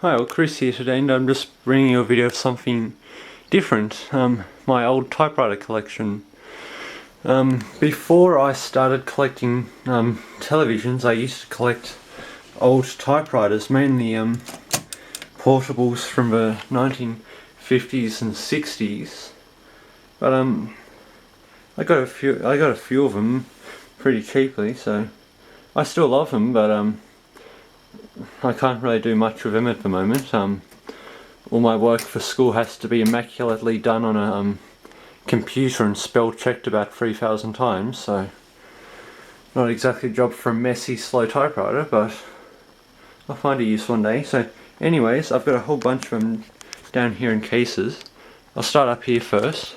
Hi, well, Chris here today, and I'm just bringing you a video of something different. My old typewriter collection. Before I started collecting televisions, I used to collect old typewriters, mainly portables from the 1950s and 60s. But I got a few of them pretty cheaply, so I still love them, but I can't really do much with them at the moment. All my work for school has to be immaculately done on a computer and spell checked about 3,000 times, so not exactly a job for a messy, slow typewriter, but I'll find a use one day. So anyways, I've got a whole bunch of them down here in cases. I'll start up here first.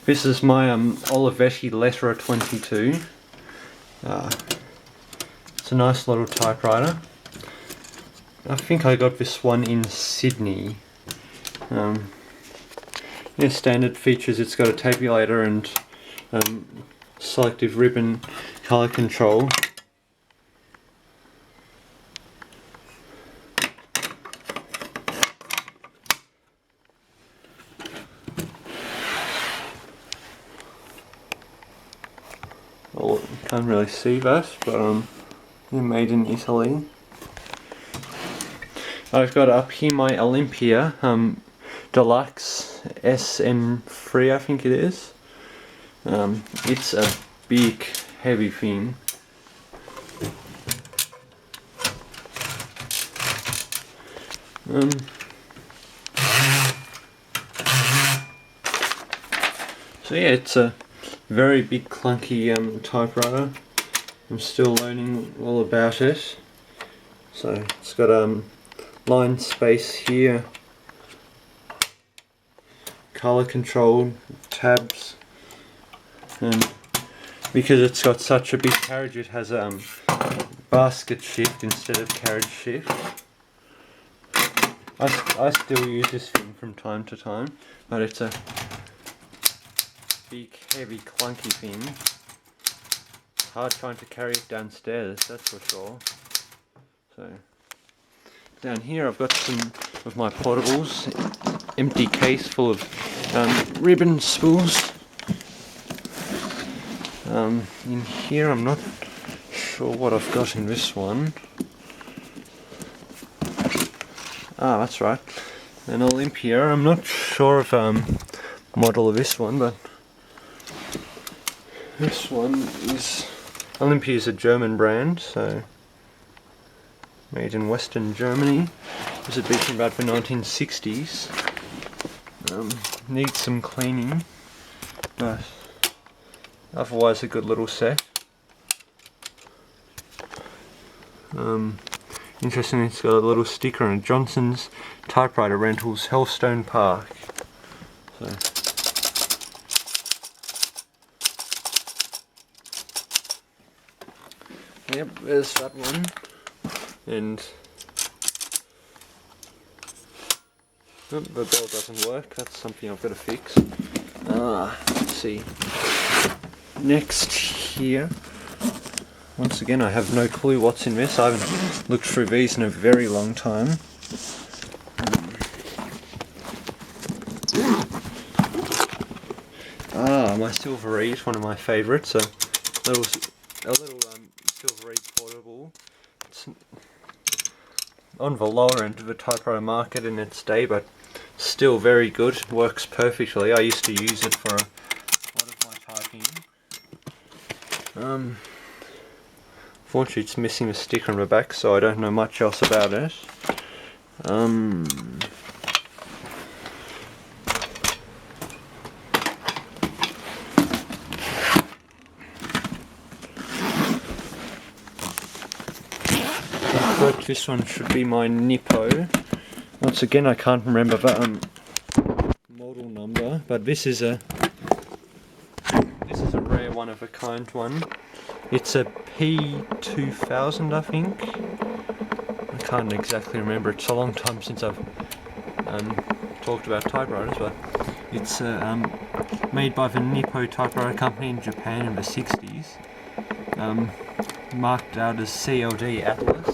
This is my Olivetti Lettera 22. It's a nice little typewriter. I think I got this one in Sydney. Standard features, it's got a tabulator and selective ribbon color control. Well, can't really see that, but they're made in Italy. I've got up here my Olympia Deluxe SM3, I think it is. It's a big, heavy thing. So yeah, it's a very big, clunky typewriter. I'm still learning all about it. So it's got line space here, color control, tabs, and because it's got such a big carriage, it has a basket shift instead of carriage shift. I still use this thing from time to time, but it's a big, heavy, clunky thing. It's hard trying to carry it downstairs, that's for sure. So down here I've got some of my portables, empty case full of ribbon spools. In here I'm not sure what I've got in this one. Ah, that's right, an Olympia. I'm not sure of model of this one, but this one is Olympia is a German brand, so made in Western Germany. This would be from about the 1960s. Needs some cleaning, but otherwise a good little set. Interesting, it's got a little sticker on it, Johnson's Typewriter Rentals, Hellstone Park. So yep, there's that one. And oh, the bell doesn't work, that's something I've got to fix. Let's see. Next here, once again I have no clue what's in this. I haven't looked through these in a very long time. My Silver Reed, one of my favourites. A little Silver Reed portable. It's on the lower end of the typewriter market in its day, but still very good. Works perfectly. I used to use it for a lot of my typing. Fortunately, it's missing a sticker on the back, so I don't know much else about it. This one should be my NIPPO. Once again, I can't remember the model number, but this is a rare one of a kind one. It's a P2000, I think. I can't exactly remember. It's a long time since I've talked about typewriters, but it's made by the NIPPO typewriter company in Japan in the 60s. Marked out as CLD ATLAS.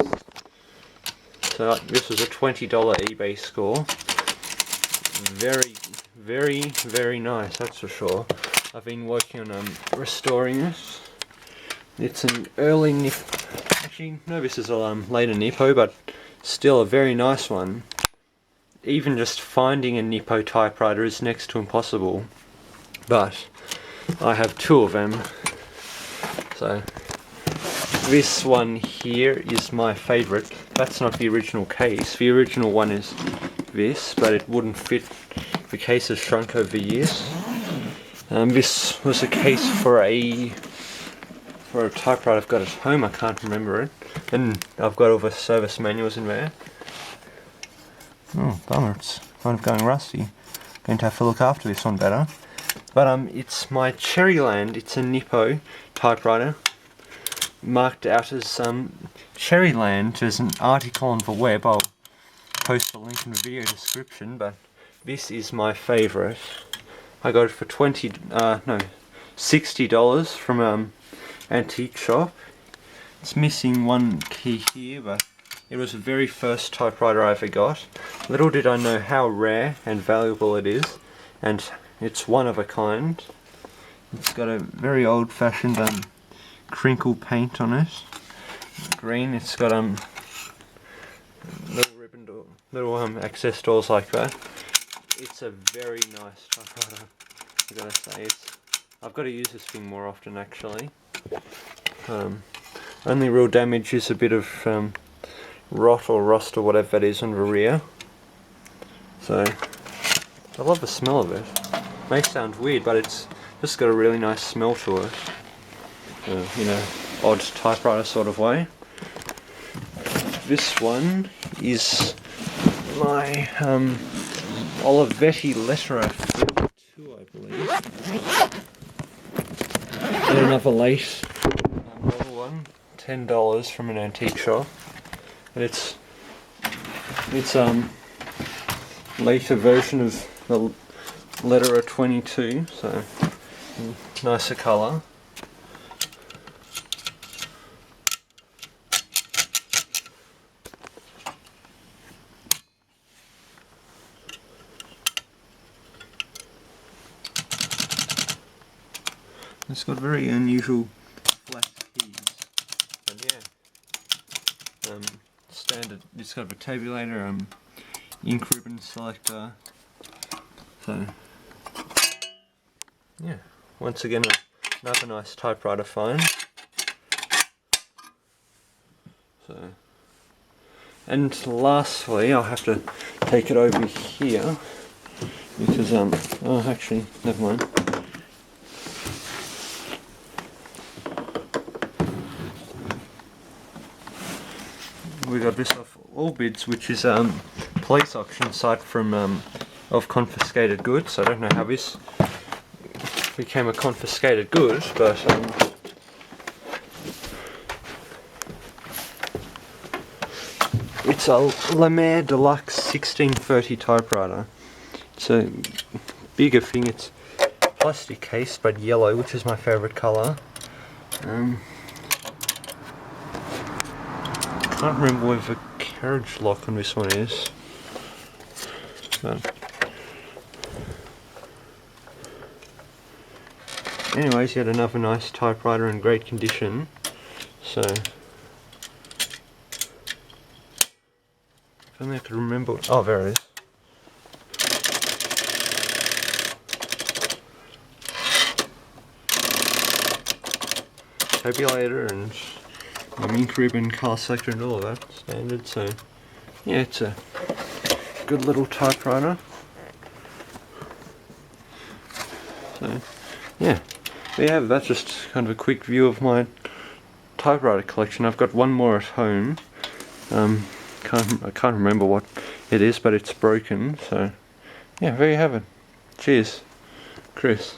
So So this was a $20 eBay score. Very nice, that's for sure. I've been working on restoring it. It's an early NIPPO. Actually, no, this is a later NIPPO, but still a very nice one. Even just finding a NIPPO typewriter is next to impossible. But I have two of them. So this one here is my favorite. That's not the original case. The original one is this, but it wouldn't fit. The case has shrunk over the years. This was a case for a typewriter I've got at home. I can't remember it, and I've got all the service manuals in there. Oh, bummer! It's kind of going rusty. Going to have to look after this one better. But it's my Cherrlyand. It's a NIPPO typewriter, marked out as Cherrlyand. There's an article on the web. I'll post a link in the video description. But this is my favourite. I got it for $60 from antique shop. It's missing one key here, but it was the very first typewriter I ever got. Little did I know how rare and valuable it is, and it's one of a kind. It's got a very old-fashioned crinkle paint on it. Green. It's got little ribbon door, little access doors like that. It's a very nice typewriter, I gotta say. I've got to use this thing more often actually. Only real damage is a bit of rot or rust or whatever that is on the rear. So I love the smell of it. May sound weird, but it's just got a really nice smell to it. You know, odd typewriter sort of way. This one is my Olympia letter 2, I believe. And another late model one, $10 from an antique shop. And it's later version of the letter 22, so nicer colour. It's got very unusual flat keys, and yeah, standard. It's got a tabulator, ink ribbon selector. So yeah, once again another nice typewriter find. So, and lastly, I'll have to take it over here because oh, actually, never mind. We got this off Allbids, which is police auction site from of confiscated goods. I don't know how this became a confiscated good, but it's a La Mer Deluxe 1630 typewriter. It's a bigger thing. It's plastic case, but yellow, which is my favourite colour. I can't remember where the carriage lock on this one is. But anyways, yet another nice typewriter in great condition. So if only I could remember. Oh, there it is. Tabulator and ink ribbon, colour selector and all of that standard. So yeah, it's a good little typewriter. So yeah, that's just kind of a quick view of my typewriter collection. I've got one more at home. I can't remember what it is, but it's broken. So yeah, there you have it. Cheers, Chris.